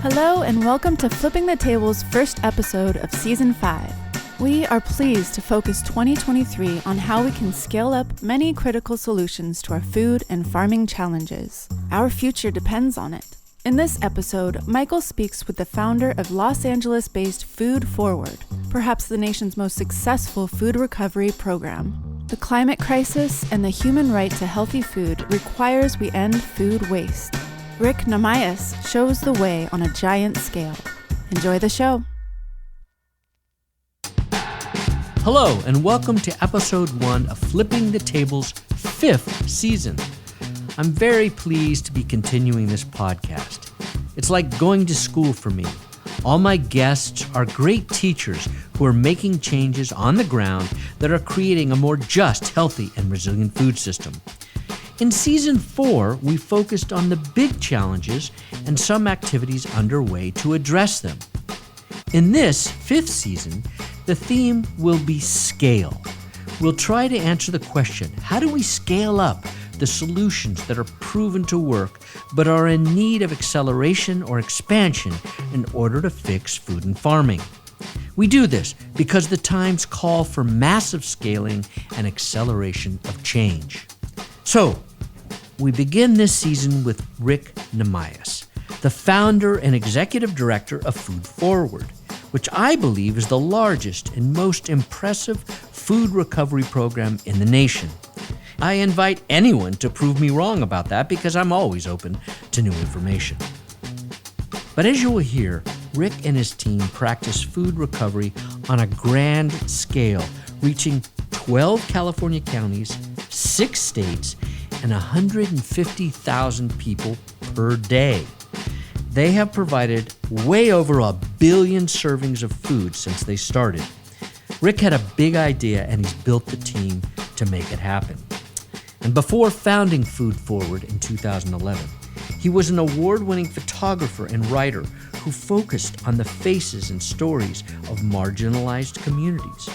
Hello and welcome to Flipping the Table's first episode of Season 5. We are pleased to focus 2023 on how we can scale up many critical solutions to our food and farming challenges. Our future depends on it. In this episode, Michael speaks with the founder of Los Angeles-based Food Forward, perhaps the nation's most successful food recovery program. The climate crisis and the human right to healthy food requires we end food waste. Rick Nahmias shows the way on a giant scale. Enjoy the show. Hello, and welcome to episode 1 of Flipping the Table's 5th season. I'm very pleased to be continuing this podcast. It's like going to school for me. All my guests are great teachers who are making changes on the ground that are creating a more just, healthy, and resilient food system. In Season 4, we focused on the big challenges and some activities underway to address them. In this 5th season, the theme will be scale. We'll try to answer the question, how do we scale up the solutions that are proven to work but are in need of acceleration or expansion in order to fix food and farming? We do this because the times call for massive scaling and acceleration of change. So, we begin this season with Rick Nahmias, the founder and executive director of Food Forward, which I believe is the largest and most impressive food recovery program in the nation. I invite anyone to prove me wrong about that because I'm always open to new information. But as you will hear, Rick and his team practice food recovery on a grand scale, reaching 12 California counties, 6 states, and 150,000 people per day. They have provided way over 1 billion servings of food since they started. Rick had a big idea and he's built the team to make it happen. And before founding Food Forward in 2011, he was an award-winning photographer and writer who focused on the faces and stories of marginalized communities.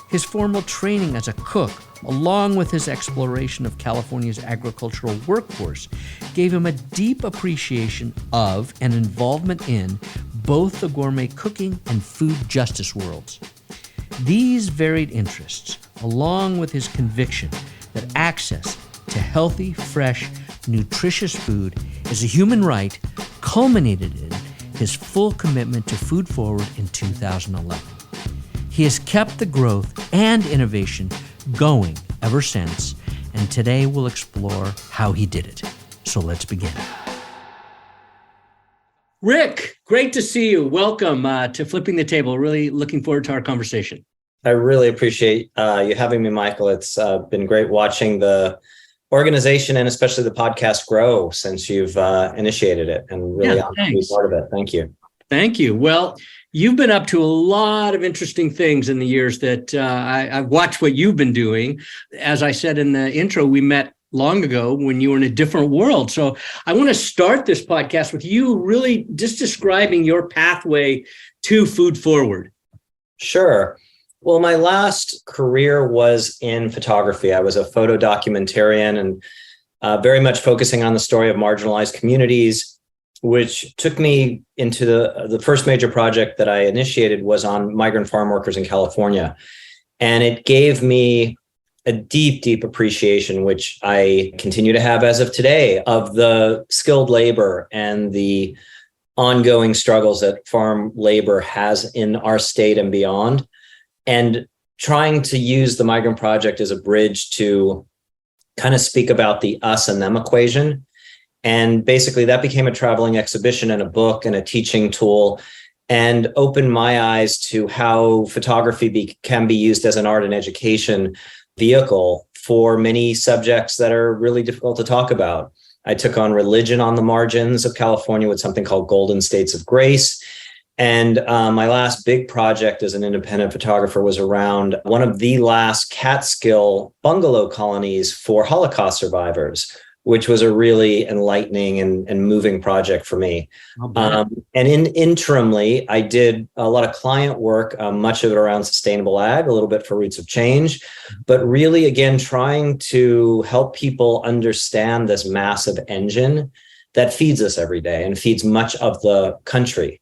His formal training as a cook, along with his exploration of California's agricultural workforce, gave him a deep appreciation of and involvement in both the gourmet cooking and food justice worlds. These varied interests, along with his conviction that access to healthy, fresh, nutritious food is a human right, culminated in his full commitment to Food Forward in 2011. He has kept the growth and innovation going ever since, and today we'll explore how he did it. So let's begin. Rick, great to see you. Welcome to Flipping the Table. Really looking forward to our conversation. I really appreciate you having me, Michael. It's been great watching the organization and especially the podcast grow since you've initiated it, and really honored to be part of it. Thank you. Thank you. Well, you've been up to a lot of interesting things in the years that I've watched what you've been doing. As I said in the intro, we met long ago when you were in a different world. So I want to start this podcast with you really just describing your pathway to Food Forward. Sure. Well, my last career was in photography. I was a photo documentarian and very much focusing on the story of marginalized communities, which took me into the first major project that I initiated was on migrant farm workers in California. And it gave me a deep, deep appreciation, which I continue to have as of today, of the skilled labor and the ongoing struggles that farm labor has in our state and beyond. And trying to use the Migrant Project as a bridge to kind of speak about the us and them equation. And basically that became a traveling exhibition and a book and a teaching tool, and opened my eyes to how photography can be used as an art and education vehicle for many subjects that are really difficult to talk about. I took on religion on the margins of California with something called Golden States of Grace. And my last big project as an independent photographer was around one of the last Catskill bungalow colonies for Holocaust survivors, which was a really enlightening and moving project for me. Interimly, I did a lot of client work, much of it around sustainable ag, a little bit for Roots of Change, but really, again, trying to help people understand this massive engine that feeds us every day and feeds much of the country.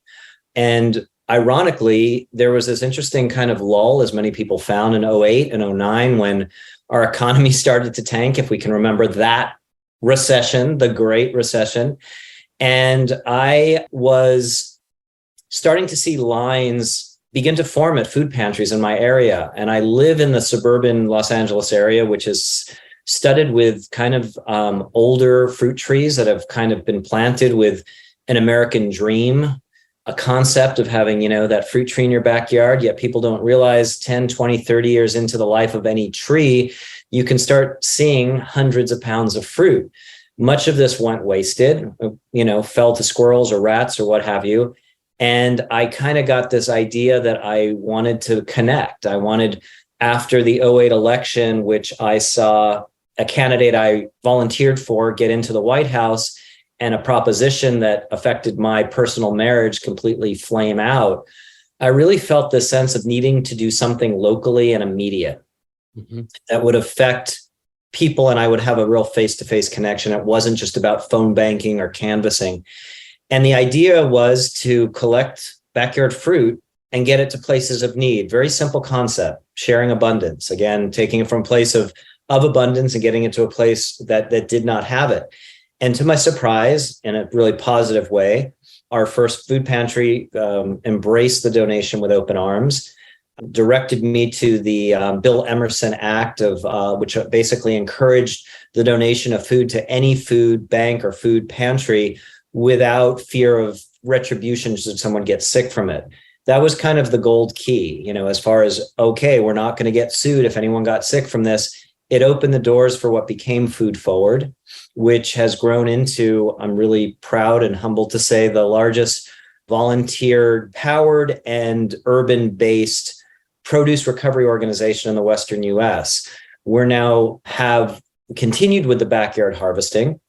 And ironically, there was this interesting kind of lull, as many people found, in 08 and 09 when our economy started to tank, if we can remember that recession, the Great Recession. And I was starting to see lines begin to form at food pantries in my area. And I live in the suburban Los Angeles area, which is studded with kind of older fruit trees that have kind of been planted with an American dream, a concept of having, that fruit tree in your backyard. Yet people don't realize 10, 20, 30 years into the life of any tree, you can start seeing hundreds of pounds of fruit. Much of this went wasted, fell to squirrels or rats or what have you. And I kind of got this idea that I wanted to connect. I wanted, after the 08 election, which I saw a candidate I volunteered for get into the White House, and a proposition that affected my personal marriage completely flame out, I really felt this sense of needing to do something locally and immediate that would affect people, and I would have a real face-to-face connection. It wasn't just about phone banking or canvassing. And the idea was to collect backyard fruit and get it to places of need. Very simple concept, sharing abundance. Again, taking it from a place of abundance and getting it to a place that did not have it. And to my surprise, in a really positive way, our first food pantry embraced the donation with open arms, directed me to the Bill Emerson Act, which basically encouraged the donation of food to any food bank or food pantry without fear of retribution should someone get sick from it. That was kind of the gold key, as far as, okay, we're not going to get sued if anyone got sick from this. It opened the doors for what became Food Forward, which has grown into, I'm really proud and humbled to say, the largest volunteer-powered and urban-based produce recovery organization in the Western US. We're now have continued with the backyard harvesting.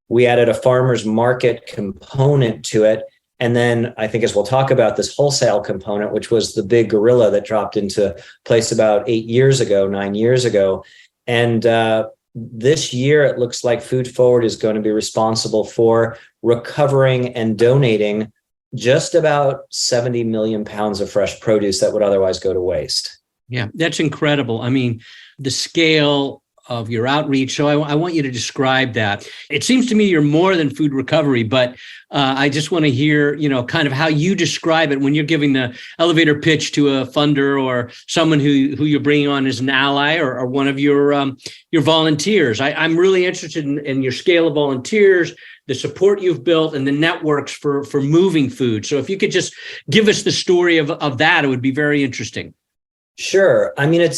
We added a farmer's market component to it. And then I think, as we'll talk about, this wholesale component, which was the big gorilla that dropped into place about 9 years ago. And this year, it looks like Food Forward is going to be responsible for recovering and donating just about 70 million pounds of fresh produce that would otherwise go to waste. Yeah, that's incredible. I mean, the scale of your outreach. So I want you to describe that. It seems to me you're more than food recovery, but I just want to hear, kind of how you describe it when you're giving the elevator pitch to a funder or someone who you're bringing on as an ally or one of your volunteers. I'm really interested in your scale of volunteers, the support you've built, and the networks for moving food. So if you could just give us the story of that, it would be very interesting. Sure. I mean,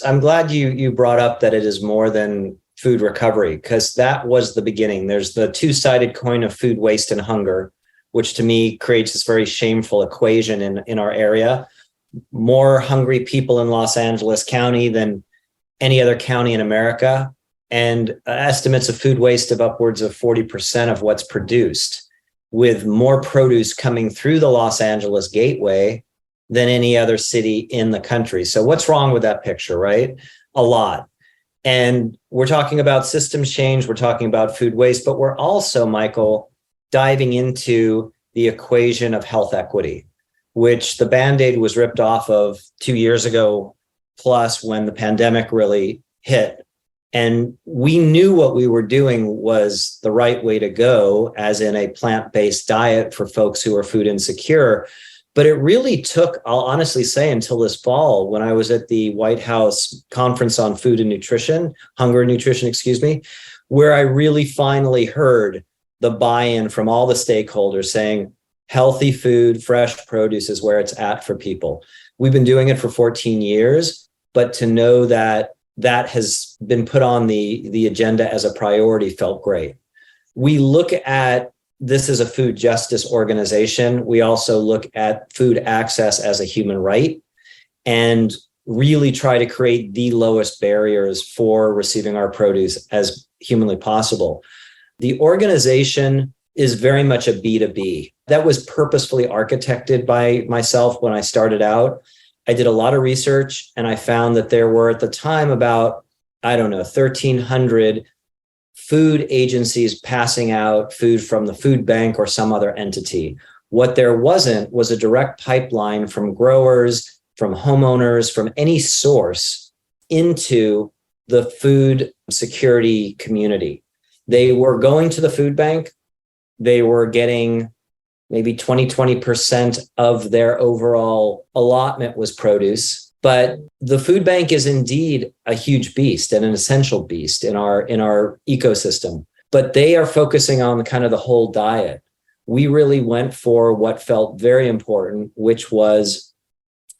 I'm glad you brought up that it is more than food recovery, because that was the beginning. There's the two-sided coin of food waste and hunger, which to me creates this very shameful equation in our area. More hungry people in Los Angeles County than any other county in America, and estimates of food waste of upwards of 40% of what's produced, with more produce coming through the Los Angeles gateway than any other city in the country. So what's wrong with that picture, right? A lot. And we're talking about systems change, we're talking about food waste, but we're also, Michael, diving into the equation of health equity, which the Band-Aid was ripped off of 2 years ago, plus when the pandemic really hit. And we knew what we were doing was the right way to go, as in a plant-based diet for folks who are food insecure. But it really took, I'll honestly say, until this fall, when I was at the White House Conference on Food and Nutrition, Hunger and Nutrition, where I really finally heard the buy-in from all the stakeholders saying, healthy food, fresh produce is where it's at for people. We've been doing it for 14 years, but to know that that has been put on the agenda as a priority felt great. We look at this is a food justice organization. We also look at food access as a human right and really try to create the lowest barriers for receiving our produce as humanly possible. The organization is very much a B2B. That was purposefully architected by myself when I started out. I did a lot of research and I found that there were at the time about, 1,300 food agencies passing out food from the food bank or some other entity. What there wasn't was a direct pipeline from growers, from homeowners, from any source into the food security community. They were going to the food bank. They were getting maybe 20% of their overall allotment was produce. But the food bank is indeed a huge beast and an essential beast in our ecosystem. But they are focusing on kind of the whole diet. We really went for what felt very important, which was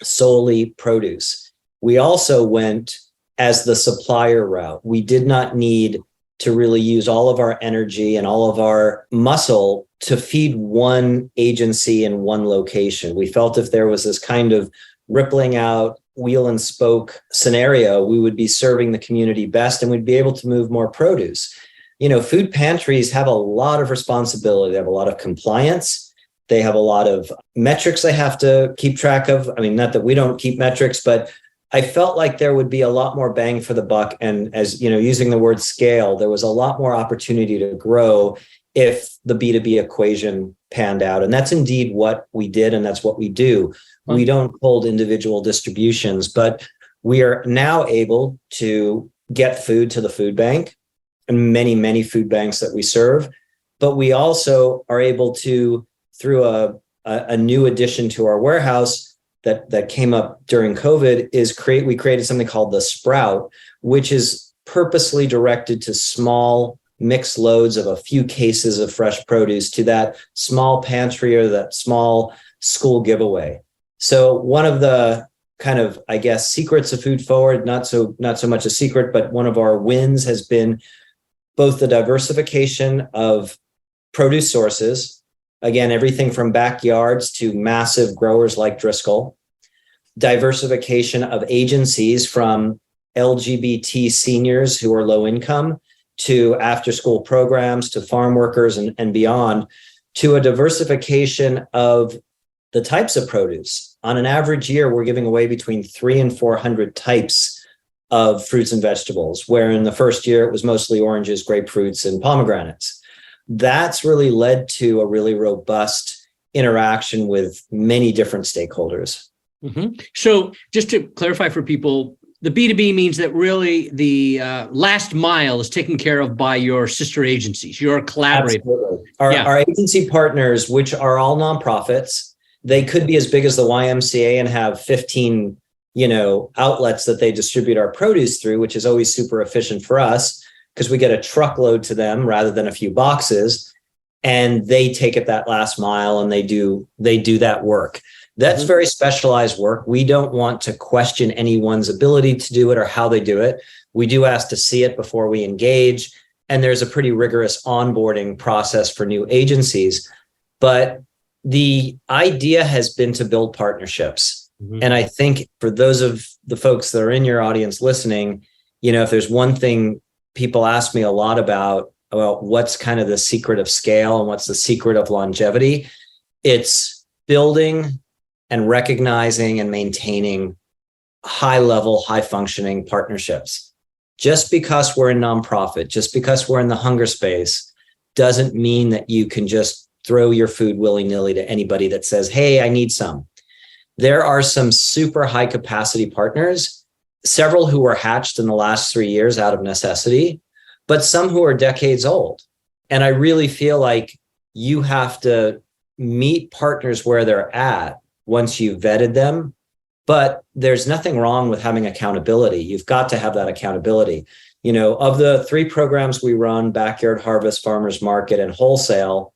solely produce. We also went as the supplier route. We did not need to really use all of our energy and all of our muscle to feed one agency in one location. We felt if there was this kind of rippling out wheel and spoke scenario, we would be serving the community best and we'd be able to move more produce. Food pantries have a lot of responsibility. They have a lot of compliance. They have a lot of metrics they have to keep track of. I mean, not that we don't keep metrics, but I felt like there would be a lot more bang for the buck. And as using the word scale, there was a lot more opportunity to grow if the B2B equation panned out. And that's indeed what we did. And that's what we do. We don't hold individual distributions, but we are now able to get food to the food bank and many, many food banks that we serve. But we also are able to, through a new addition to our warehouse that came up during COVID, we created something called the Sprout, which is purposely directed to small mixed loads of a few cases of fresh produce to that small pantry or that small school giveaway. So one of the kind of, I guess, secrets of Food Forward, not so much a secret, but one of our wins has been both the diversification of produce sources, again, everything from backyards to massive growers like Driscoll, diversification of agencies from LGBT seniors who are low income to after-school programs, to farm workers and beyond, to a diversification of the types of produce. On an average year, we're giving away between 300 and 400 types of fruits and vegetables, where in the first year, it was mostly oranges, grapefruits, and pomegranates. That's really led to a really robust interaction with many different stakeholders. Mm-hmm. So just to clarify for people, the B2B means that really the last mile is taken care of by your sister agencies, your collaborators. Absolutely. Our agency partners, which are all nonprofits, they could be as big as the YMCA and have 15, outlets that they distribute our produce through, which is always super efficient for us because we get a truckload to them rather than a few boxes, and they take it that last mile and they do that work. That's very specialized work. We don't want to question anyone's ability to do it or how they do it. We do ask to see it before we engage. And there's a pretty rigorous onboarding process for new agencies. But the idea has been to build partnerships. Mm-hmm. And I think for those of the folks that are in your audience listening, if there's one thing people ask me a lot about what's kind of the secret of scale and what's the secret of longevity, it's building and recognizing and maintaining high-level, high-functioning partnerships. Just because we're a nonprofit, just because we're in the hunger space, doesn't mean that you can just throw your food willy-nilly to anybody that says, hey, I need some. There are some super high-capacity partners, several who were hatched in the last 3 years out of necessity, but some who are decades old. And I really feel like you have to meet partners where they're at once you've vetted them. But there's nothing wrong with having accountability. You've got to have that accountability. Of the 3 programs we run, Backyard Harvest, Farmers Market, and Wholesale,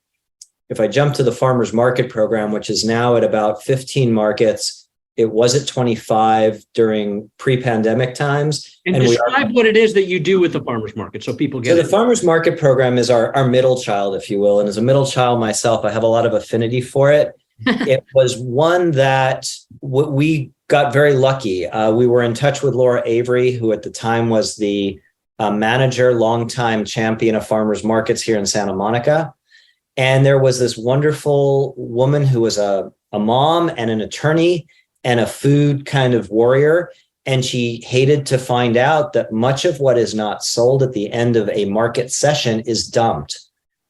if I jump to the Farmers Market program, which is now at about 15 markets, it was at 25 during pre-pandemic times. And describe what it is that you do with the Farmers Market so people get it. So the Farmers Market program is our middle child, if you will. And as a middle child myself, I have a lot of affinity for it. It was one that we got very lucky. We were in touch with Laura Avery, who at the time was the manager, longtime champion of farmers markets here in Santa Monica. And there was this wonderful woman who was a mom and an attorney and a food kind of warrior. And she hated to find out that much of what is not sold at the end of a market session is dumped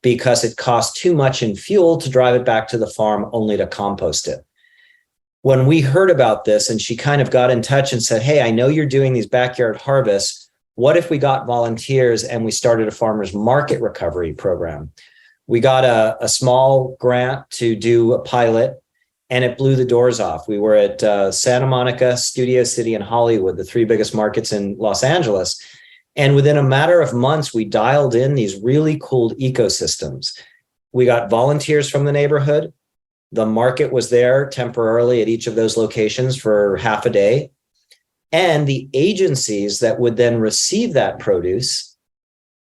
because it costs too much in fuel to drive it back to the farm only to compost it. When we heard about this and she kind of got in touch and said, hey, I know you're doing these backyard harvests. What if we got volunteers and we started a farmers market recovery program? We got a small grant to do a pilot, and it blew the doors off. We were at Santa Monica, Studio City, and Hollywood, the three biggest markets in Los Angeles. And within a matter of months, we dialed in these really cool ecosystems. We got volunteers from the neighborhood. The market was there temporarily at each of those locations for half a day. And the agencies that would then receive that produce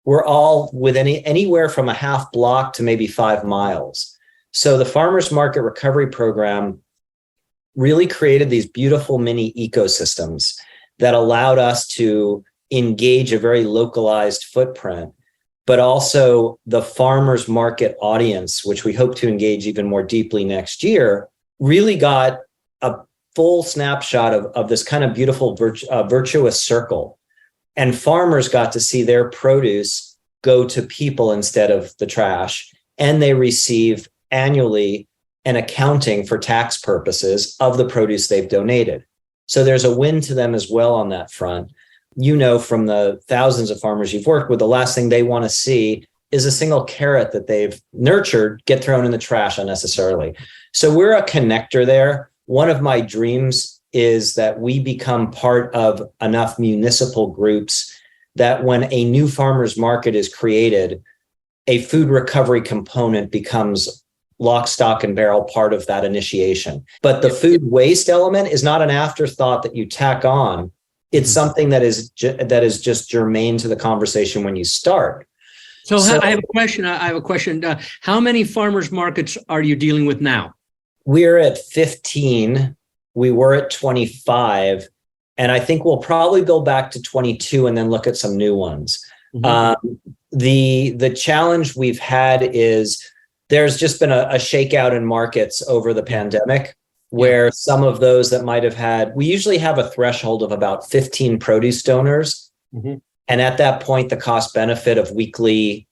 were all within anywhere from a half block to maybe 5 miles. So the Farmers Market Recovery Program really created these beautiful mini ecosystems that allowed us to engage a very localized footprint, but also the farmers market audience, which we hope to engage even more deeply next year, really got a full snapshot of this kind of beautiful virtuous circle. And farmers got to see their produce go to people instead of the trash, and they receive annually an accounting for tax purposes of the produce they've donated. So there's a win to them as well on that front. You know, from the thousands of farmers you've worked with, the last thing they want to see is a single carrot that they've nurtured get thrown in the trash unnecessarily. So we're a connector there. One of my dreams is that we become part of enough municipal groups that when a new farmers market is created, a food recovery component becomes lock, stock, and barrel part of that initiation. But the food waste element is not an afterthought that you tack on. It's something that is just germane to the conversation when you start. So I have a question. How many farmers markets are you dealing with now? We're at 15. We were at 25. And I think we'll probably go back to 22 and then look at some new ones. Mm-hmm. The challenge we've had is there's just been a shakeout in markets over the pandemic, where some of those that might have had, we usually have a threshold of about 15 produce donors. Mm-hmm. And at that point, the cost benefit of weekly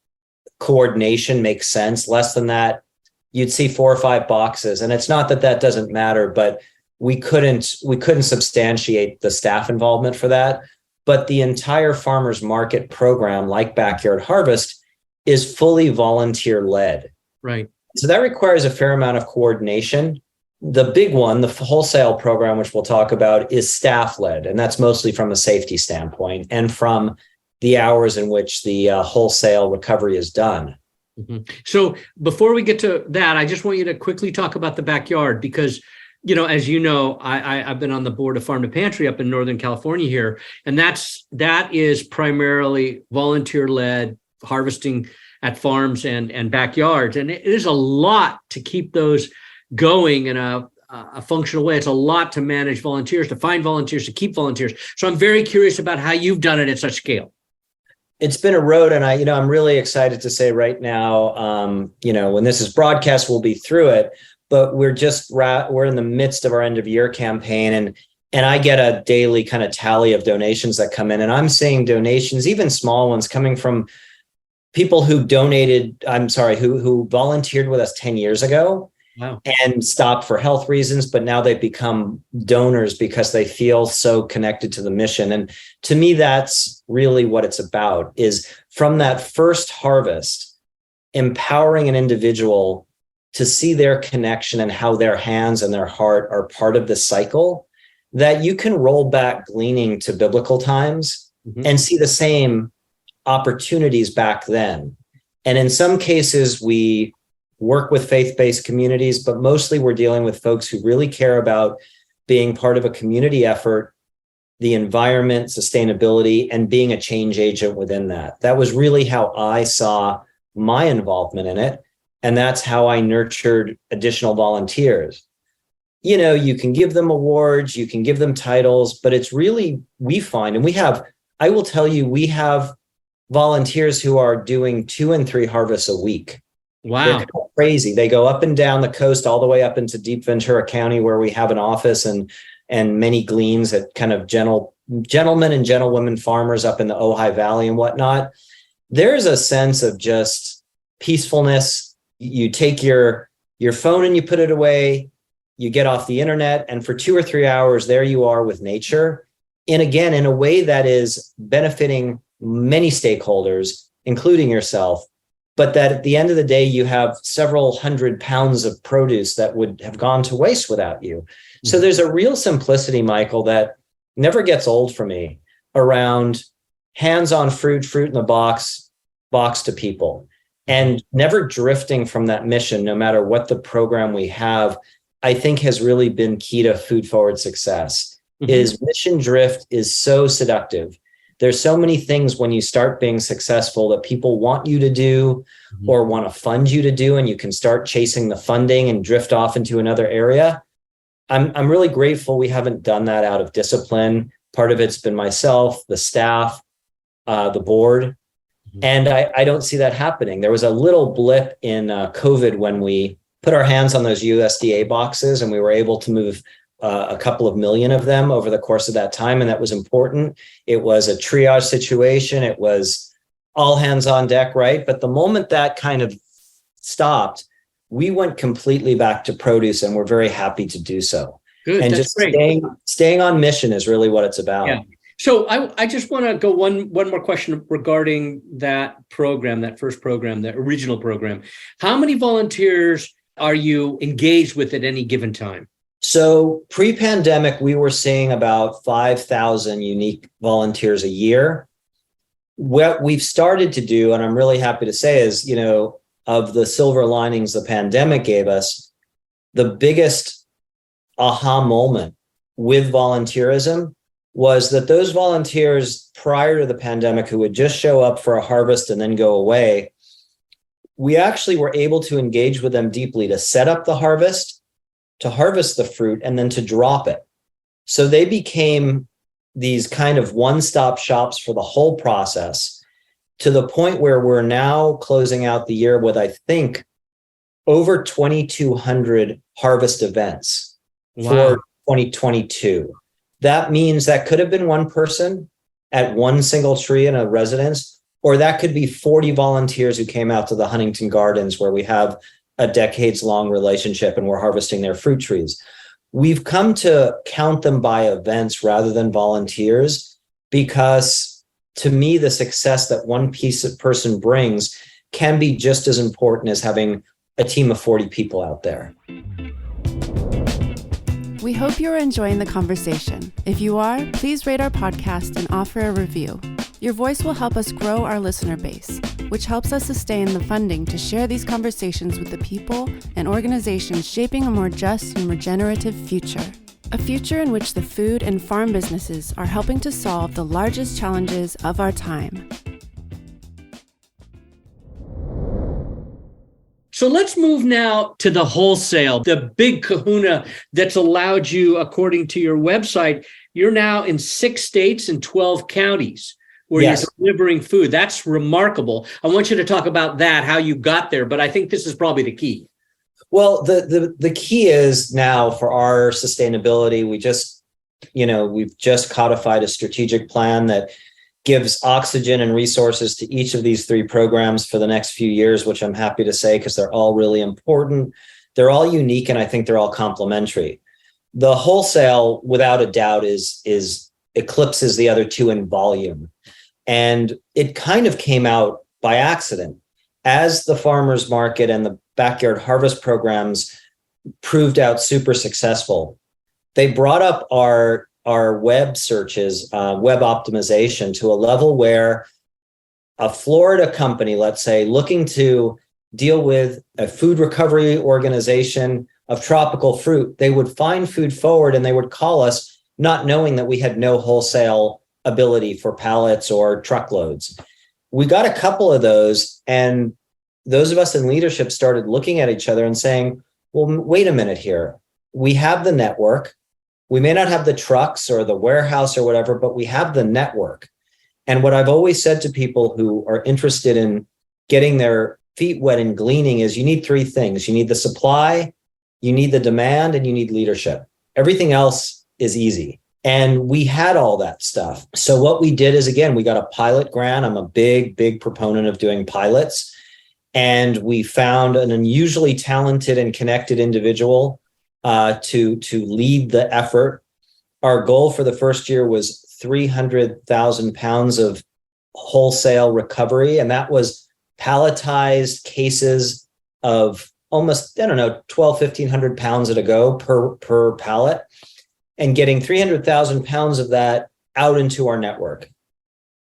coordination makes sense. Less than that, you'd see 4 or 5 boxes. And it's not that doesn't matter, but we couldn't substantiate the staff involvement for that. But the entire farmers market program, like Backyard Harvest, is fully volunteer led. Right. So that requires a fair amount of coordination. The big one, the wholesale program, which we'll talk about, is staff led. And that's mostly from a safety standpoint and from the hours in which the wholesale recovery is done. Mm-hmm. So before we get to that, I just want you to quickly talk about the backyard, because, you know, as you know, I've been on the board of Farm to Pantry up in Northern California here, and that is primarily volunteer led harvesting at farms and backyards. And it is a lot to keep those going in a functional way. It's a lot to manage volunteers, to find volunteers, to keep volunteers. So I'm very curious about how you've done it at such scale. It's been a road, and I'm really excited to say right now, when this is broadcast, we'll be through it, but we're in the midst of our end of year campaign, and I get a daily kind of tally of donations that come in, and I'm seeing donations, even small ones, coming from people who who volunteered with us 10 years ago. Wow. And stopped for health reasons, but now they've become donors because they feel so connected to the mission. And to me, that's really what it's about, is from that first harvest, empowering an individual to see their connection and how their hands and their heart are part of the cycle, that you can roll back gleaning to biblical times and see the same opportunities back then. And in some cases, we work with faith-based communities, but mostly we're dealing with folks who really care about being part of a community effort, the environment, sustainability, and being a change agent within that. That was really how I saw my involvement in it. And that's how I nurtured additional volunteers. You know, you can give them awards, you can give them titles, but it's really, we find, and I will tell you, we have volunteers who are doing 2 and 3 harvests a week. Wow. They're kind of crazy. They go up and down the coast, all the way up into deep Ventura County, where we have an office, and and many gleans at kind of gentlemen and gentlewomen farmers up in the Ojai Valley and whatnot, there's a sense of just peacefulness. You take your phone and you put it away, you get off the internet, and for 2 or 3 hours, there you are with nature. And again, in a way that is benefiting many stakeholders, including yourself, but that at the end of the day, you have several hundred pounds of produce that would have gone to waste without you. Mm-hmm. So there's a real simplicity, Michael, that never gets old for me around hands-on fruit in the box to people, and never drifting from that mission, no matter what the program we have, I think has really been key to food forward success. Mm-hmm. Is mission drift is so seductive. There's so many things when you start being successful that people want you to do or want to fund you to do, and you can start chasing the funding and drift off into another area. I'm really grateful we haven't done that out of discipline. Part of it's been myself, the staff, the board, and I don't see that happening. There was a little blip in COVID when we put our hands on those USDA boxes, and we were able to move a couple of million of them over the course of that time. And that was important. It was a triage situation. It was all hands on deck, right? But the moment that kind of stopped, we went completely back to produce, and we're very happy to do so. Good, and just staying on mission is really what it's about. Yeah. So I just want to go one more question regarding that program, that first program, the original program. How many volunteers are you engaged with at any given time? So pre-pandemic, we were seeing about 5,000 unique volunteers a year. What we've started to do, and I'm really happy to say, is, of the silver linings the pandemic gave us, the biggest aha moment with volunteerism was that those volunteers prior to the pandemic who would just show up for a harvest and then go away, we actually were able to engage with them deeply to set up the harvest, to harvest the fruit, and then to drop it. So they became these kind of one-stop shops for the whole process, to the point where we're now closing out the year with, I think, over 2,200 harvest events for 2022. That means that could have been one person at one single tree in a residence, or that could be 40 volunteers who came out to the Huntington Gardens, where we have a decades-long relationship and we're harvesting their fruit trees. We've come to count them by events rather than volunteers, because to me, the success that one person brings can be just as important as having a team of 40 people out there. We hope you're enjoying the conversation. If you are, please rate our podcast and offer a review. Your voice will help us grow our listener base, which helps us sustain the funding to share these conversations with the people and organizations shaping a more just and regenerative future. A future in which the food and farm businesses are helping to solve the largest challenges of our time. So let's move now to the wholesale, the big kahuna that's allowed you, according to your website, you're now in 6 states and 12 counties where you're delivering food. That's remarkable. I want you to talk about that, how you got there, but I think this is probably the key. Well, the key is now for our sustainability, we've just codified a strategic plan that gives oxygen and resources to each of these 3 programs for the next few years, which I'm happy to say, because they're all really important. They're all unique, and I think they're all complementary. The wholesale, without a doubt, is eclipses the other 2 in volume. And it kind of came out by accident. As the farmers market and the backyard harvest programs proved out super successful, they brought up our web searches, web optimization, to a level where a Florida company, let's say, looking to deal with a food recovery organization of tropical fruit, they would find Food Forward and they would call us, not knowing that we had no wholesale ability for pallets or truckloads. We got a couple of those, and those of us in leadership started looking at each other and saying, well, wait a minute here. We have the network. We may not have the trucks or the warehouse or whatever, but we have the network. And what I've always said to people who are interested in getting their feet wet in gleaning is you need 3 things. You need the supply, you need the demand, and you need leadership. Everything else is easy. And we had all that stuff. So what we did is, again, we got a pilot grant. I'm a big proponent of doing pilots. And we found an unusually talented and connected individual to lead the effort. Our goal for the first year was 300,000 pounds of wholesale recovery. And that was palletized cases of almost, 1,200-1,500 pounds at a go per pallet, and getting 300,000 pounds of that out into our network.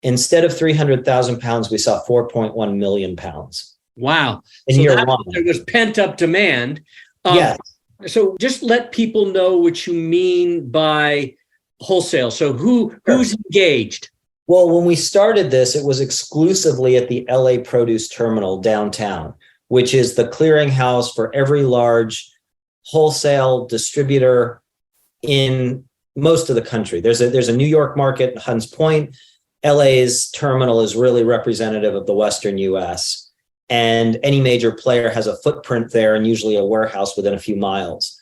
Instead of 300,000 pounds, we saw 4.1 million pounds. Wow. In year one. There was pent-up demand. Yes. So just let people know what you mean by wholesale. So who's engaged? Well, when we started this, it was exclusively at the LA Produce Terminal downtown, which is the clearinghouse for every large wholesale distributor in most of the country. There's a New York market in Hunts Point. LA's terminal is really representative of the Western US. And any major player has a footprint there, and usually a warehouse within a few miles.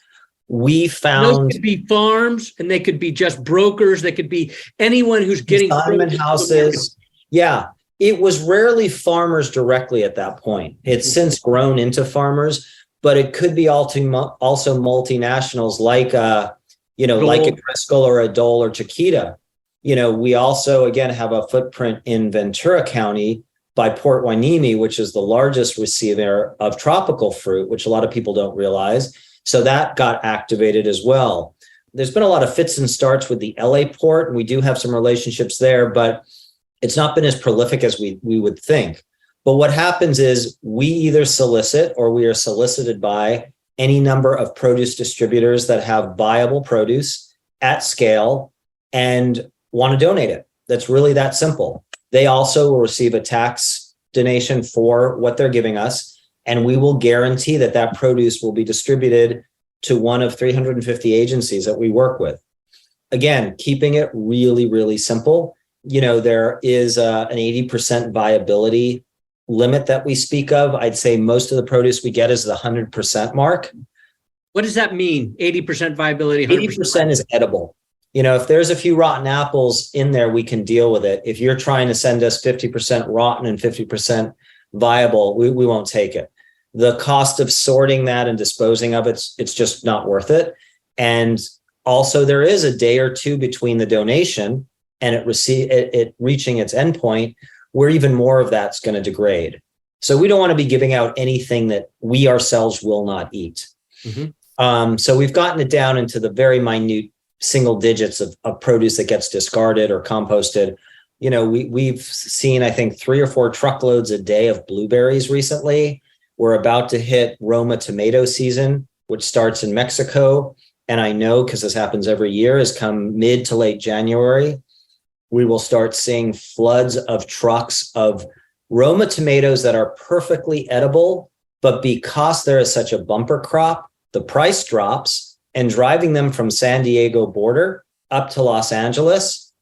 We found those could be farms, and they could be just brokers. They could be anyone who's getting consignment houses. Yeah, it was rarely farmers directly at that point. It's since grown into farmers, but it could be also multinationals like like a Driscoll or a Dole or Chiquita. We also, again, have a footprint in Ventura County by Port Hueneme, which is the largest receiver of tropical fruit, which a lot of people don't realize. So that got activated as well. There's been a lot of fits and starts with the LA port, and we do have some relationships there, but it's not been as prolific as we would think. But what happens is we either solicit or we are solicited by any number of produce distributors that have viable produce at scale and want to donate it. That's really that simple. They also will receive a tax donation for what they're giving us, and we will guarantee that produce will be distributed to one of 350 agencies that we work with. Again, keeping it really, really simple. There is an 80% viability limit that we speak of. I'd say most of the produce we get is the 100% mark. What does that mean? 80% viability? 80% is edible. If there's a few rotten apples in there, we can deal with it. If you're trying to send us 50% rotten and 50% viable, we won't take it. The cost of sorting that and disposing of it's just not worth it. And also, there is a day or two between the donation and it reaching its endpoint, where even more of that's going to degrade. So we don't want to be giving out anything that we ourselves will not eat. Mm-hmm. So we've gotten it down into the very minute single digits of produce that gets discarded or composted. We've seen, I think, 3 or 4 truckloads a day of blueberries recently. We're about to hit Roma tomato season, which starts in Mexico. And I know, because this happens every year, is come mid to late January, we will start seeing floods of trucks of Roma tomatoes that are perfectly edible. But because there is such a bumper crop, the price drops, and driving them from San Diego border up to Los Angeles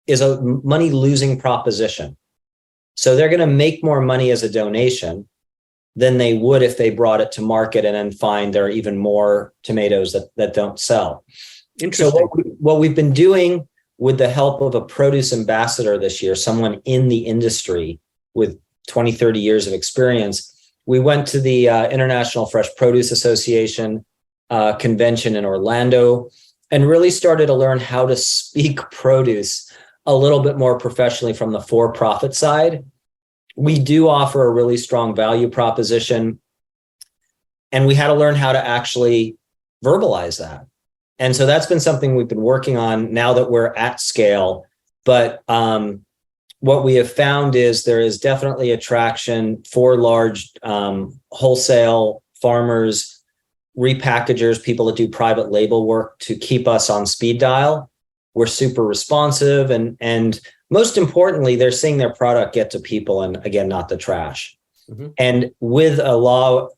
is a money losing proposition. So they're going to make more money as a donation than they would if they brought it to market and then find there are even more tomatoes that don't sell. Interesting. So what we've been doing with the help of a produce ambassador this year, someone in the industry with 20, 30 years of experience, we went to the International Fresh Produce Association convention in Orlando and really started to learn how to speak produce a little bit more professionally from the for-profit side. We do offer a really strong value proposition, and we had to learn how to actually verbalize that. And so that's been something we've been working on now that we're at scale. But what we have found is there is definitely attraction for large wholesale farmers, repackagers, people that do private label work to keep us on speed dial. We're super responsive, and most importantly, they're seeing their product get to people, and again, not the trash. Mm-hmm. And with a law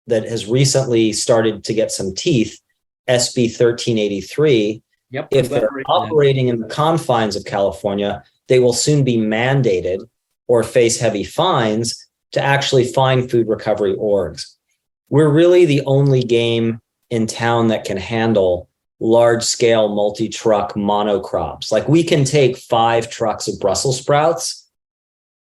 that has recently started to get some teeth, SB 1383, if they're operating in the confines of California, they will soon be mandated or face heavy fines to actually find food recovery orgs. We're really the only game in town that can handle large scale multi-truck monocrops. Like we can take 5 trucks of Brussels sprouts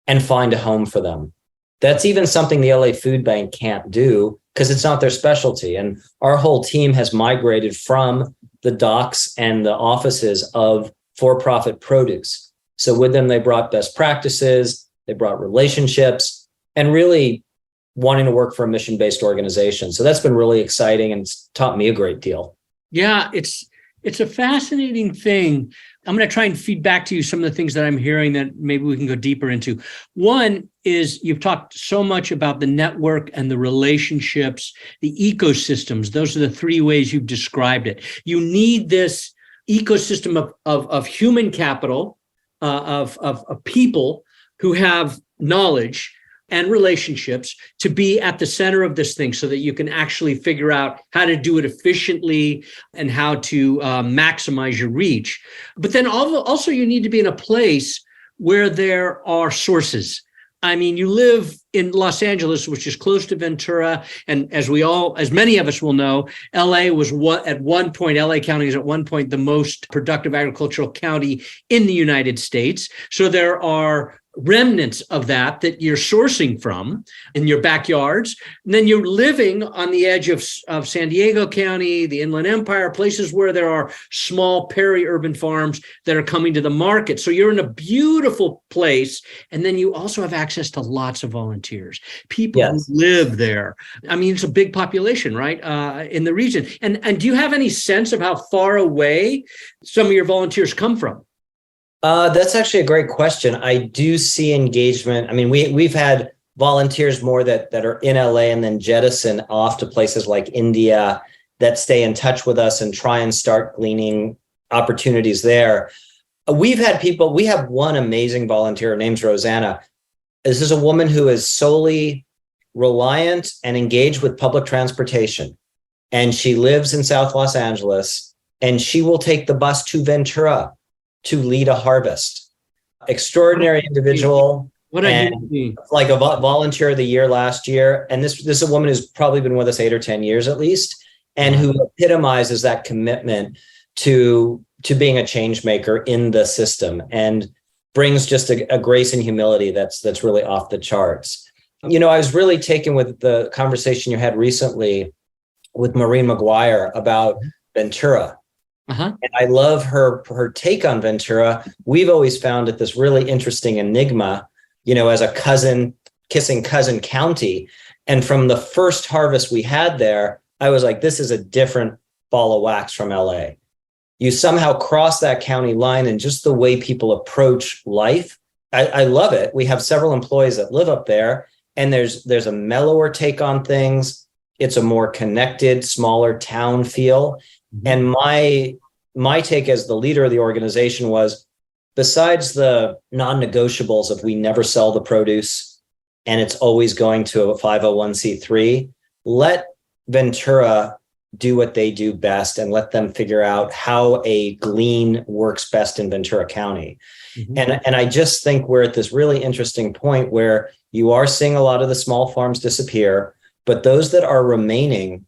and find a home for them. That's even something the LA Food Bank can't do because it's not their specialty. And our whole team has migrated from the docks and the offices of for-profit produce. So with them, they brought best practices, they brought relationships, and really wanting to work for a mission-based organization. So that's been really exciting and it's taught me a great deal. Yeah, it's a fascinating thing. I'm going to try and feed back to you some of the things that I'm hearing that maybe we can go deeper into. One is you've talked so much about the network and the relationships, the ecosystems. Those are the 3 ways you've described it. You need this ecosystem of human capital, of people who have knowledge and relationships to be at the center of this thing so that you can actually figure out how to do it efficiently and how to maximize your reach. But then also you need to be in a place where there are sources. I mean, you live in Los Angeles, which is close to Ventura. And as many of us will know, LA County is at one point the most productive agricultural county in the United States. So there are remnants of that you're sourcing from in your backyards. And then you're living on the edge of San Diego County, the Inland Empire, places where there are small peri-urban farms that are coming to the market. So you're in a beautiful place. And then you also have access to lots of volunteers, people who live there. I mean, it's a big population, right? In the region. And do you have any sense of how far away some of your volunteers come from? That's actually a great question. I do see engagement. I mean, we've had volunteers more that are in LA and then jettison off to places like India that stay in touch with us and try and start gleaning opportunities there. We have one amazing volunteer, her name's Rosanna. This is a woman who is solely reliant and engaged with public transportation. And she lives in South Los Angeles, and she will take the bus to Ventura to lead a harvest. Extraordinary individual. What a like a volunteer of the year last year. And this is a woman who's probably been with us 8 or 10 years at least, and who epitomizes that commitment to being a change maker in the system and brings just a grace and humility that's really off the charts. You know, I was really taken with the conversation you had recently with Maureen McGuire about Ventura. And I love her take on Ventura. We've always found it this really interesting enigma, you know, as a kissing cousin county. And from the first harvest we had there, I was like, this is a different ball of wax from LA. You somehow cross that county line, and just the way people approach life, I love it. We have several employees that live up there, and there's a mellower take on things. It's a more connected, smaller town feel. And my take as the leader of the organization was, besides the non-negotiables of we never sell the produce and it's always going to a 501c3, let Ventura do what they do best and let them figure out how a glean works best in Ventura County. And I just think we're at this really interesting point where you are seeing a lot of the small farms disappear, but those that are remaining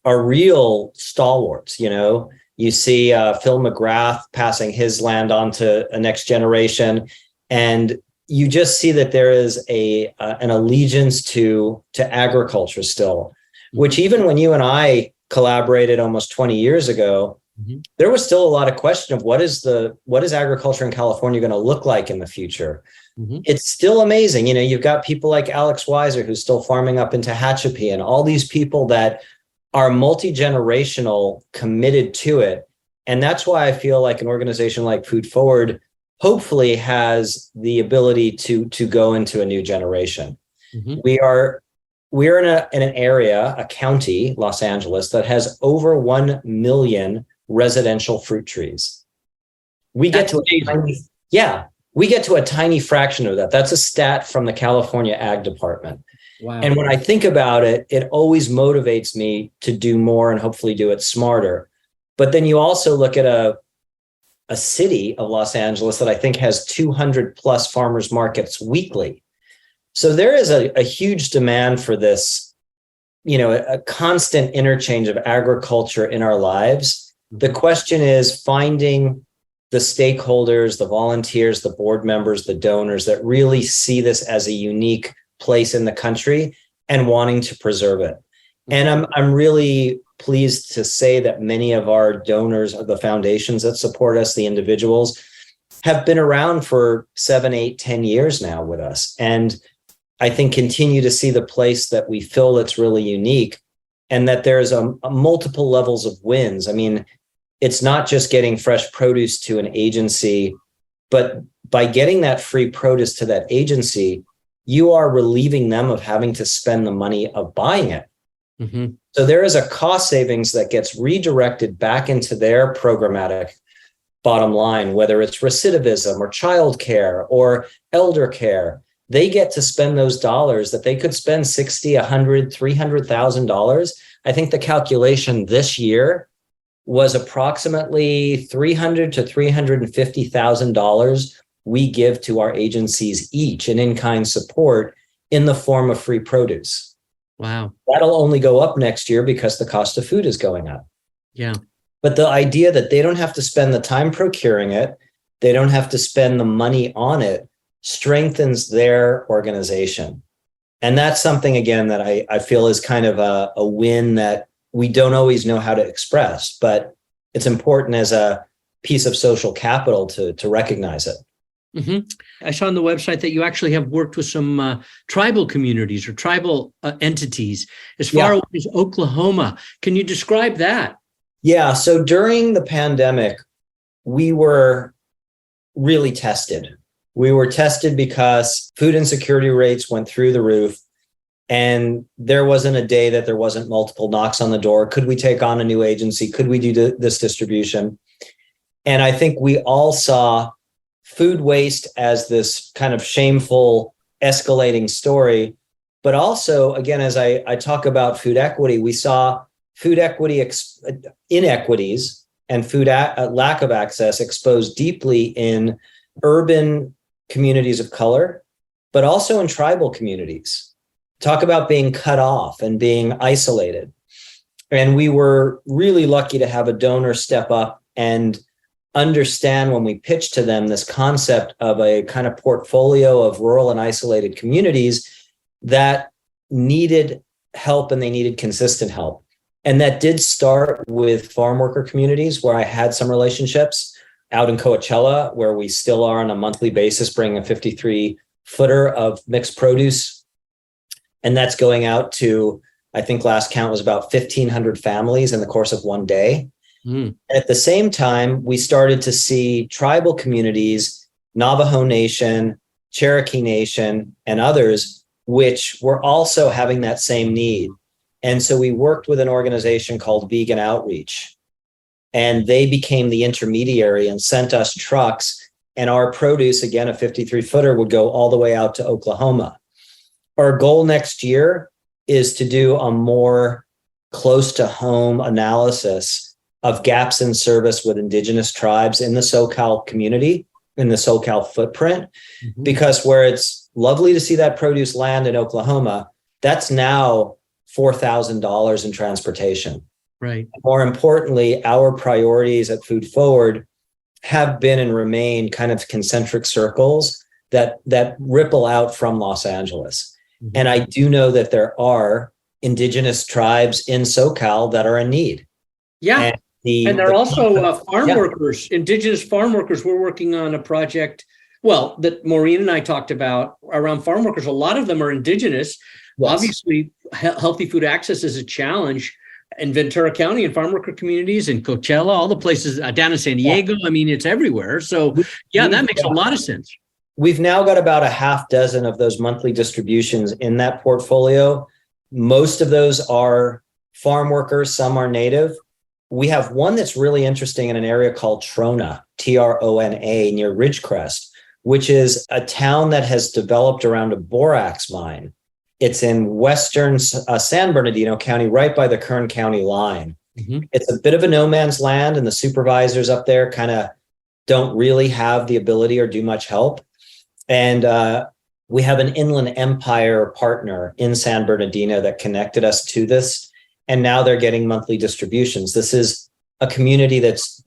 are real stalwarts. You know, you see Phil McGrath passing his land on to a next generation, and you just see that there is an allegiance to agriculture still, which even when you and I collaborated almost 20 years ago, there was still a lot of question of what is agriculture in California going to look like in the future. It's still amazing. You know, you've got people like Alex Weiser, who's still farming up into Hatchapee, and all these people that are multi-generational, committed to it. And that's why I feel like an organization like Food Forward hopefully has the ability to go into a new generation. We're in an area, a county, Los Angeles, that has over 1 million residential fruit trees. We get to a tiny fraction of that. That's a stat from the California Ag Department. Wow. And when I think about it, it always motivates me to do more and hopefully do it smarter. But then you also look at a city of Los Angeles that I think has 200 plus farmers markets weekly. So there is a huge demand for this, you know, a constant interchange of agriculture in our lives. The question is finding the stakeholders, the volunteers, the board members, the donors that really see this as a unique place in the country and wanting to preserve it. And I'm really pleased to say that many of our donors, the foundations that support us, the individuals, have been around for 7, 8, 10 years now with us. And I think continue to see the place that we fill that's really unique, and that there's a multiple levels of wins. I mean, it's not just getting fresh produce to an agency, but by getting that free produce to that agency, you are relieving them of having to spend the money of buying it. Mm-hmm. So there is a cost savings that gets redirected back into their programmatic bottom line, whether it's recidivism or childcare or elder care. They get to spend those dollars that they could spend $60,000, $100,000, $300,000. I think the calculation this year was approximately $300,000 to $350,000 we give to our agencies each in in-kind support in the form of free produce. Wow. That'll only go up next year because the cost of food is going up. Yeah. But the idea that they don't have to spend the time procuring it, they don't have to spend the money on it, strengthens their organization. And that's something, again, that I feel is kind of a win that we don't always know how to express, but it's important as a piece of social capital to recognize it. Mm-hmm. I saw on the website that you actually have worked with some tribal communities or tribal entities as far away as Oklahoma. Can you describe that? Yeah. So during the pandemic, we were really tested. We were tested because food insecurity rates went through the roof, and there wasn't a day that there wasn't multiple knocks on the door. Could we take on a new agency? Could we do this distribution? And I think we all saw food waste as this kind of shameful, escalating story. But also, again, as I talk about food equity, we saw food equity inequities and food lack of access exposed deeply in urban communities of color, but also in tribal communities. Talk about being cut off and being isolated. And we were really lucky to have a donor step up and understand when we pitched to them this concept of a kind of portfolio of rural and isolated communities that needed help, and they needed consistent help. And that did start with farm worker communities where I had some relationships out in Coachella, where we still are on a monthly basis, bringing a 53-footer of mixed produce. And that's going out to, I think last count was about 1,500 families in the course of one day. Mm. At the same time, we started to see tribal communities, Navajo Nation, Cherokee Nation, and others, which were also having that same need. And so we worked with an organization called Vegan Outreach, and they became the intermediary and sent us trucks, and our produce, again, a 53-footer, would go all the way out to Oklahoma. Our goal next year is to do a more close to home analysis of gaps in service with Indigenous tribes in the SoCal community, in the SoCal footprint, because where it's lovely to see that produce land in Oklahoma, that's now $4,000 in transportation. Right. More importantly, our priorities at Food Forward have been and remain kind of concentric circles that ripple out from Los Angeles. Mm-hmm. And I do know that there are Indigenous tribes in SoCal that are in need. Yeah. And there are also farm workers, Indigenous farm workers. We're working on a project, well, that Maureen and I talked about around farm workers. A lot of them are Indigenous. Yes. Obviously, healthy food access is a challenge in Ventura County and farm worker communities in Coachella, all the places down in San Diego. Yeah. I mean, it's everywhere. So, yeah, that makes a lot of sense. We've now got about a half dozen of those monthly distributions in that portfolio. Most of those are farm workers. Some are native. We have one that's really interesting in an area called Trona, Trona, near Ridgecrest, which is a town that has developed around a borax mine. It's in western San Bernardino County, right by the Kern County line. Mm-hmm. It's a bit of a no man's land, and the supervisors up there kind of don't really have the ability or do much help. And we have an Inland Empire partner in San Bernardino that connected us to this. And now they're getting monthly distributions. This is a community that's,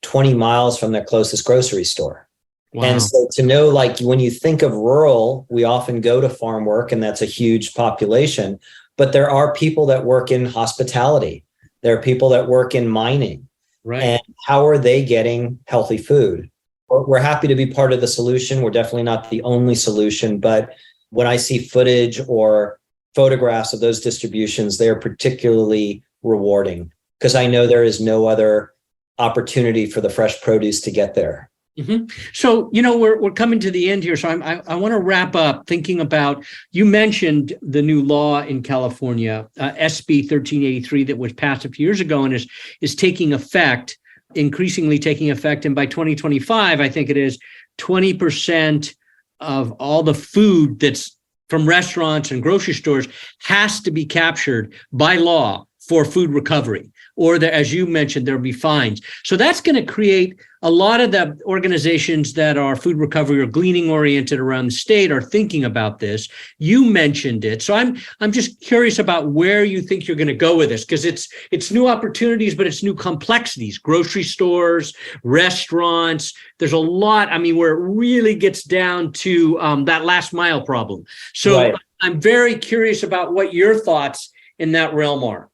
20 miles from their closest grocery store. Wow. And so to know, like, when you think of rural, we often go to farm work, and that's a huge population. But there are people that work in hospitality. There are people that work in mining. Right. And how are they getting healthy food? We're happy to be part of the solution. We're definitely not the only solution. But when I see footage or photographs of those distributions, they're particularly rewarding, because I know there is no other opportunity for the fresh produce to get there. Mm-hmm. So, we're coming to the end here. So I want to wrap up thinking about, you mentioned the new law in California, SB 1383, that was passed a few years ago and is taking effect, increasingly taking effect. And by 2025, I think it is 20% of all the food that's from restaurants and grocery stores has to be captured by law for food recovery, or as you mentioned, there'll be fines. So that's going to create a lot of the organizations that are food recovery or gleaning oriented around the state are thinking about this. You mentioned it. So I'm just curious about where you think you're going to go with this, because it's new opportunities, but it's new complexities. Grocery stores, restaurants, there's a lot, where it really gets down to that last mile problem. So right. I'm very curious about what your thoughts in that realm are.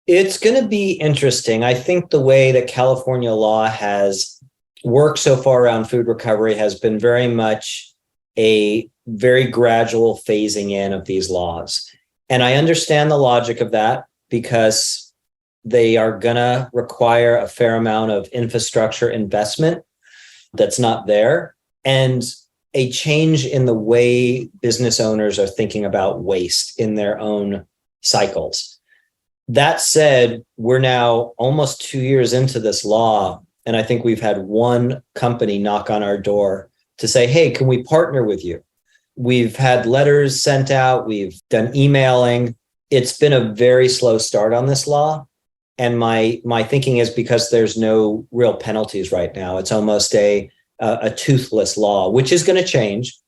It's going to be interesting. I think the way that California law has worked so far around food recovery has been very much a very gradual phasing in of these laws. And I understand the logic of that, because they are going to require a fair amount of infrastructure investment that's not there, and a change in the way business owners are thinking about waste in their own cycles. That said, we're now almost 2 years into this law, and I think we've had one company knock on our door to say, hey, can we partner with you? We've had letters sent out. We've done emailing. It's been a very slow start on this law. And my thinking is because there's no real penalties right now. It's almost a toothless law, which is going to change.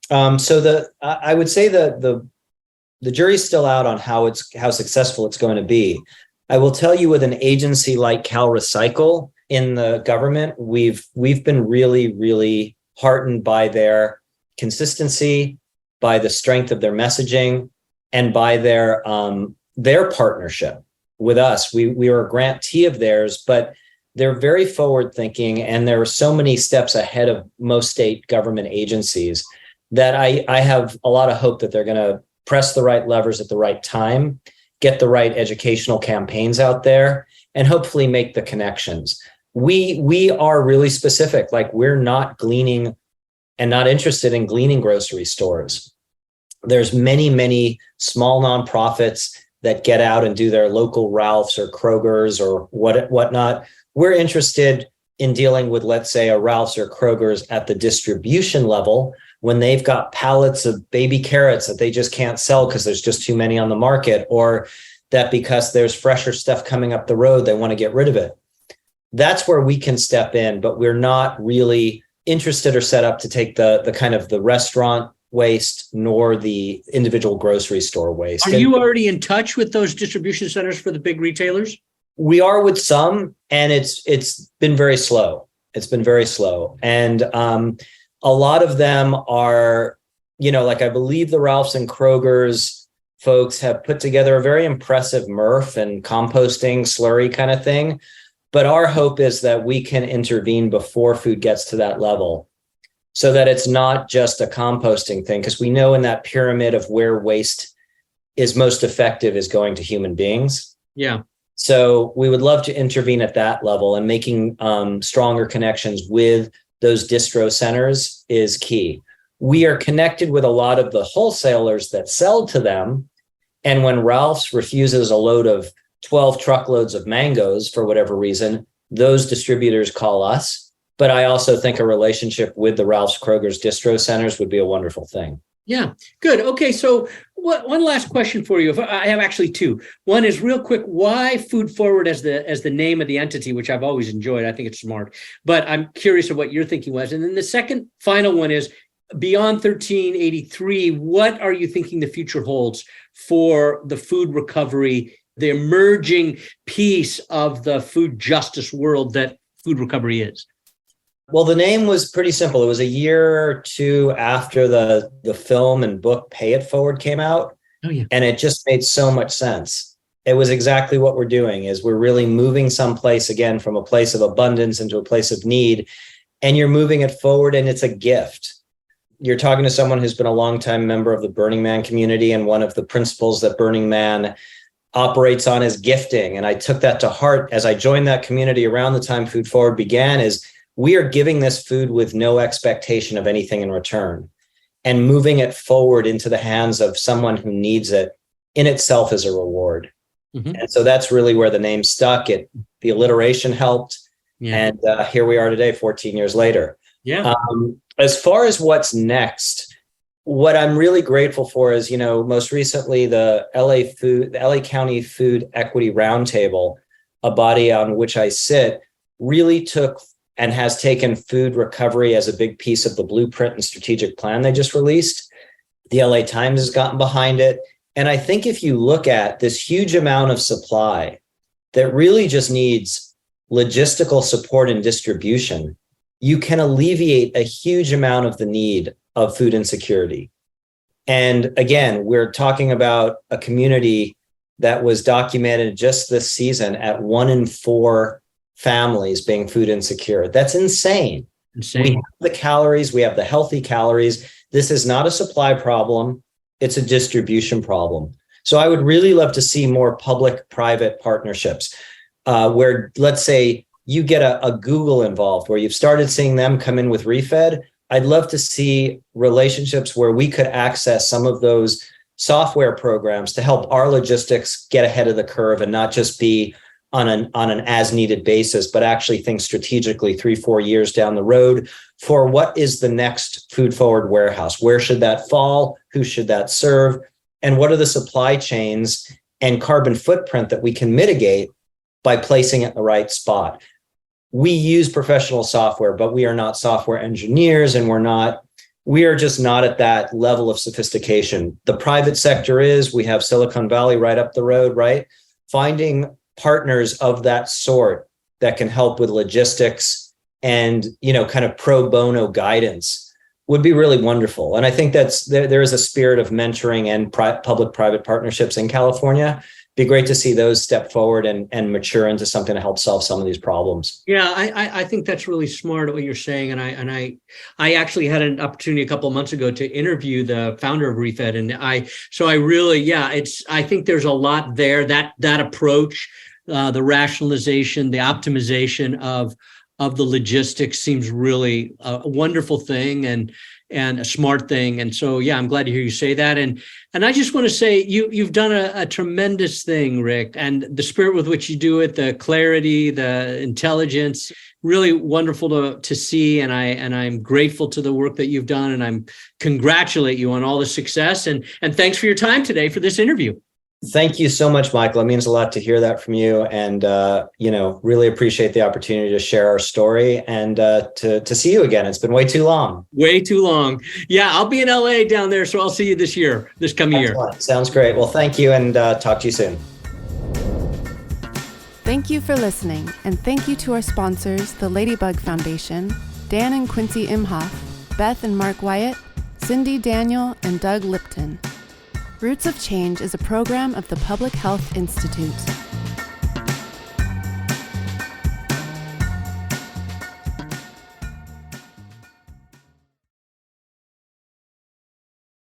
I would say the jury's still out on how successful it's going to be. I will tell you, with an agency like Cal Recycle in the government, we've been really, really heartened by their consistency, by the strength of their messaging, and by their partnership with us. We are a grantee of theirs, but they're very forward thinking, and there are so many steps ahead of most state government agencies that I have a lot of hope that they're going to press the right levers at the right time, get the right educational campaigns out there, and hopefully make the connections. We are really specific. Like, we're not gleaning and not interested in gleaning grocery stores. There's many, many small nonprofits that get out and do their local Ralph's or Kroger's or whatnot. We're interested in dealing with, let's say, a Ralph's or Kroger's at the distribution level, when they've got pallets of baby carrots that they just can't sell because there's just too many on the market, or that because there's fresher stuff coming up the road, they want to get rid of it. That's where we can step in, but we're not really interested or set up to take the kind of the restaurant waste nor the individual grocery store waste. Are you already in touch with those distribution centers for the big retailers? We are with some, and it's been very slow. It's been very slow. And a lot of them are, like, I believe the Ralph's and Kroger's folks have put together a very impressive MRF and composting slurry kind of thing. But our hope is that we can intervene before food gets to that level, so that it's not just a composting thing, because we know in that pyramid of where waste is most effective is going to human beings. Yeah. So we would love to intervene at that level, and making stronger connections with those distro centers is key. We are connected with a lot of the wholesalers that sell to them. And when Ralph's refuses a load of 12 truckloads of mangoes for whatever reason, those distributors call us. But I also think a relationship with the Ralph's, Kroger's distro centers would be a wonderful thing. Yeah, good. Okay, so one last question for you. I have actually two. One is real quick. Why Food Forward as the name of the entity, which I've always enjoyed. I think it's smart, but I'm curious of what your thinking was. And then the second final one is, beyond 1383, what are you thinking the future holds for the food recovery the emerging piece of the food justice world that food recovery is? Well, the name was pretty simple. It was a year or two after the film and book Pay It Forward came out. Oh, yeah. And it just made so much sense. It was exactly what we're doing, is we're really moving someplace again from a place of abundance into a place of need. And you're moving it forward, and it's a gift. You're talking to someone who's been a longtime member of the Burning Man community, and one of the principles that Burning Man operates on is gifting. And I took that to heart as I joined that community around the time Food Forward began, is we are giving this food with no expectation of anything in return, and moving it forward into the hands of someone who needs it in itself is a reward. Mm-hmm. And so that's really where the name stuck. The alliteration helped. Yeah. And here we are today, 14 years later. Yeah. As far as what's next, what I'm really grateful for is, most recently the LA County Food Equity Roundtable, a body on which I sit, really took and has taken food recovery as a big piece of the blueprint and strategic plan they just released. The LA Times has gotten behind it. And I think if you look at this huge amount of supply that really just needs logistical support and distribution, you can alleviate a huge amount of the need of food insecurity. And again, we're talking about a community that was documented just this season at 1 in 4 families being food insecure. That's insane. We have the calories, we have the healthy calories. This is not a supply problem. It's a distribution problem. So I would really love to see more public-private partnerships where, let's say, you get a Google involved, where you've started seeing them come in with Refed. I'd love to see relationships where we could access some of those software programs to help our logistics get ahead of the curve and not just be on an as-needed basis, but actually think strategically 3-4 years down the road for what is the next Food Forward warehouse? Where should that fall? Who should that serve? And what are the supply chains and carbon footprint that we can mitigate by placing it in the right spot? We use professional software, but we are not software engineers, and we are just not at that level of sophistication. The private sector is. We have Silicon Valley right up the road, right? Finding partners of that sort that can help with logistics and, kind of pro bono guidance would be really wonderful. And I think there is a spirit of mentoring and public-private partnerships in California. Be great to see those step forward and mature into something to help solve some of these problems. Yeah, I think that's really smart what you're saying. And I actually had an opportunity a couple of months ago to interview the founder of Refed. And I think there's a lot there, that approach, the rationalization, the optimization of the logistics seems really a wonderful thing and a smart thing. And so, yeah, I'm glad to hear you say that. And I just want to say you've done a tremendous thing, Rick, and the spirit with which you do it, the clarity, the intelligence, really wonderful to see. And I'm grateful to the work that you've done, and I congratulate you on all the success. And thanks for your time today for this interview. Thank you so much, Michael. It means a lot to hear that from you, and really appreciate the opportunity to share our story and to see you again. It's been way too long. Way too long. Yeah, I'll be in LA down there, so I'll see you this coming year. Sounds great. Well, thank you, and talk to you soon. Thank you for listening, and thank you to our sponsors, the Ladybug Foundation, Dan and Quincy Imhoff, Beth and Mark Wyatt, Cindy Daniel, and Doug Lipton. Roots of Change is a program of the Public Health Institute.